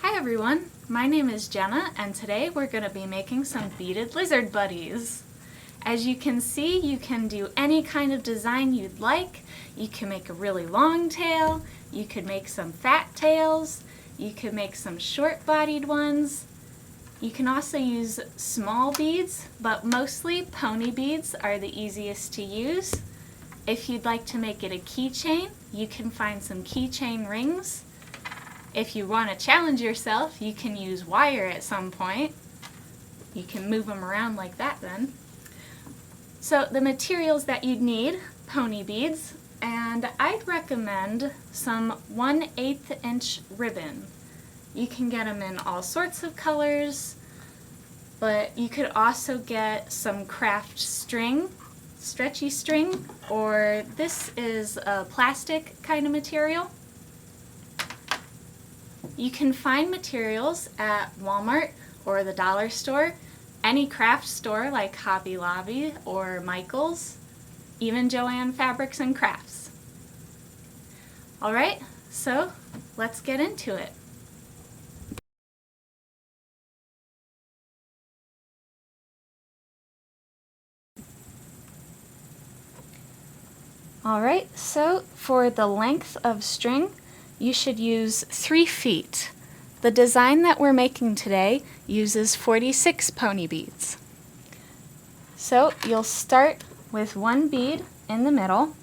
Hi everyone, my name is Jenna and today we're going to be making some beaded lizard buddies. As you can see, you can do any kind of design you'd like. You can make a really long tail, you could make some fat tails, you could make some short-bodied ones. You can also use small beads, but mostly pony beads are the easiest to use. If you'd like to make it a keychain, you can find some keychain rings. If you want to challenge yourself, you can use wire at some point. You can move them around like that then. So the materials that you'd need, pony beads, and I'd recommend some 1/8 inch ribbon. You can get them in all sorts of colors, but you could also get some craft string, stretchy string, or this is a plastic kind of material. You can find materials at Walmart or the dollar store, any craft store like Hobby Lobby or Michael's, even Joann Fabrics and Crafts. Alright, so let's get into it. Alright, so for the length of string, you should use 3 feet. The design that we're making today uses 46 pony beads. So you'll start with 1 bead in the middle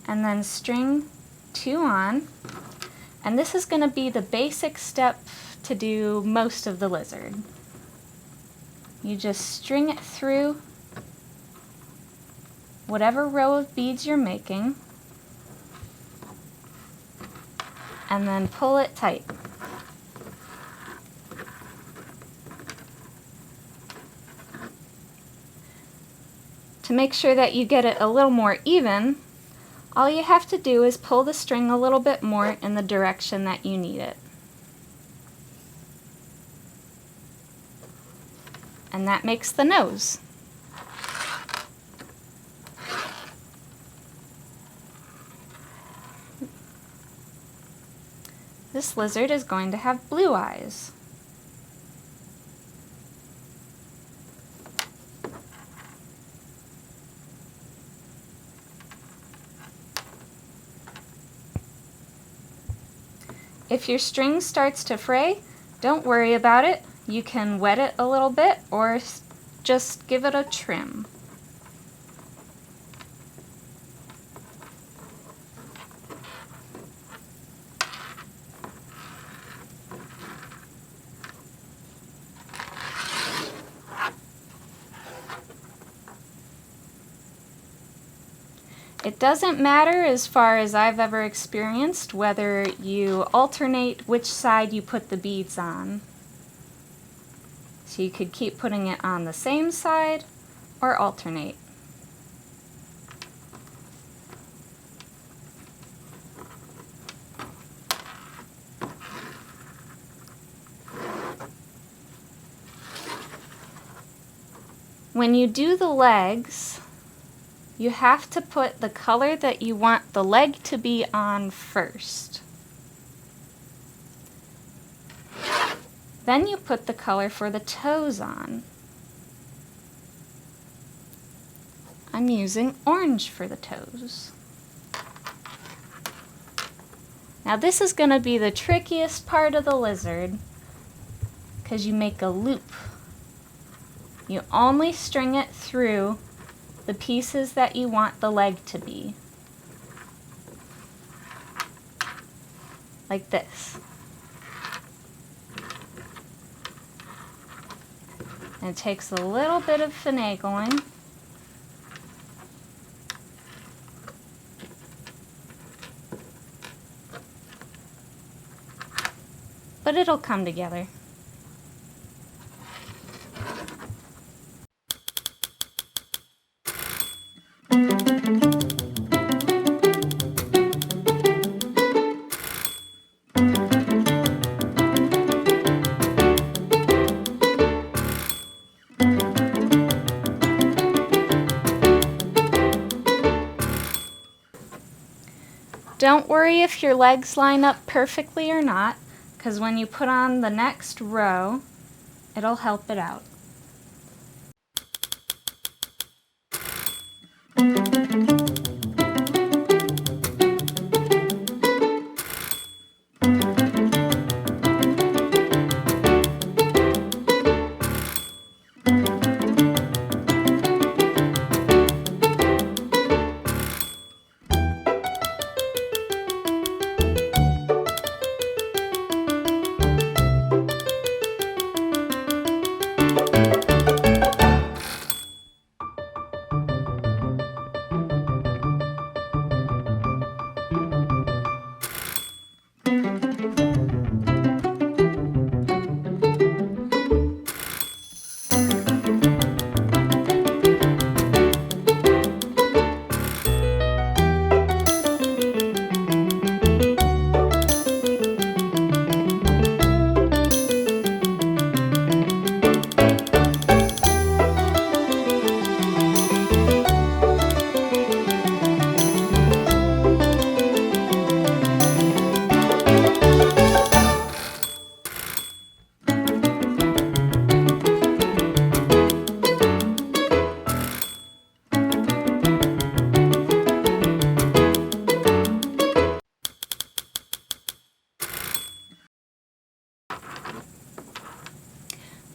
and then string 2 on. And this is going to be the basic step to do most of the lizard. You just string it through whatever row of beads you're making and then pull it tight. To make sure that you get it a little more even, all you have to do is pull the string a little bit more in the direction that you need it. And that makes the nose. This lizard is going to have blue eyes. If your string starts to fray, don't worry about it. You can wet it a little bit or just give it a trim. It doesn't matter, as far as I've ever experienced, whether you alternate which side you put the beads on. So you could keep putting it on the same side or alternate. When you do the legs, you have to put the color that you want the leg to be on first. Then you put the color for the toes on. I'm using orange for the toes. Now this is going to be the trickiest part of the lizard because you make a loop. You only string it through the pieces that you want the leg to be. Like this. And it takes a little bit of finagling. But it'll come together. Don't worry if your legs line up perfectly or not, because when you put on the next row, it'll help it out.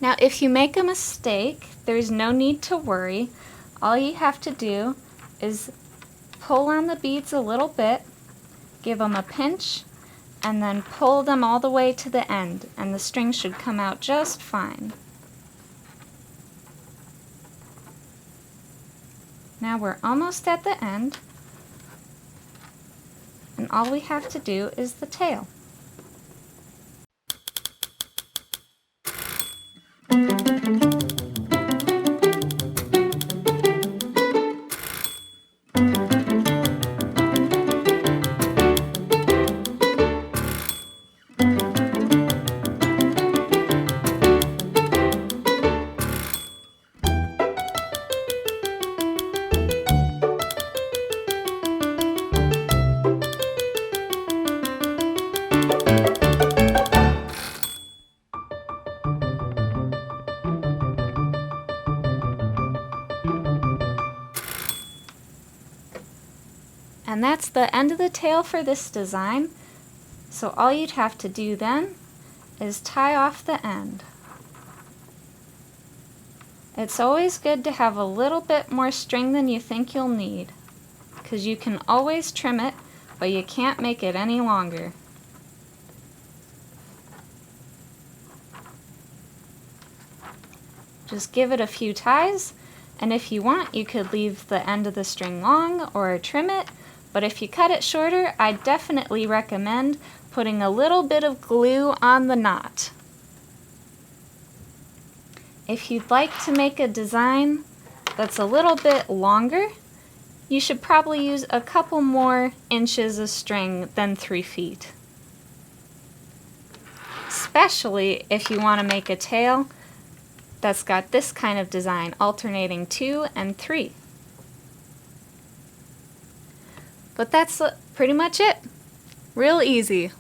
Now, if you make a mistake, there's no need to worry. All you have to do is pull on the beads a little bit, give them a pinch, and then pull them all the way to the end, and the string should come out just fine. Now we're almost at the end, and all we have to do is the tail. And that's the end of the tail for this design. So all you'd have to do then is tie off the end. It's always good to have a little bit more string than you think you'll need, because you can always trim it, but you can't make it any longer. Just give it a few ties, and if you want, you could leave the end of the string long or trim it. But if you cut it shorter, I definitely recommend putting a little bit of glue on the knot. If you'd like to make a design that's a little bit longer, you should probably use a couple more inches of string than 3 feet. Especially if you want to make a tail that's got this kind of design, alternating 2 and 3. But that's pretty much it. Real easy.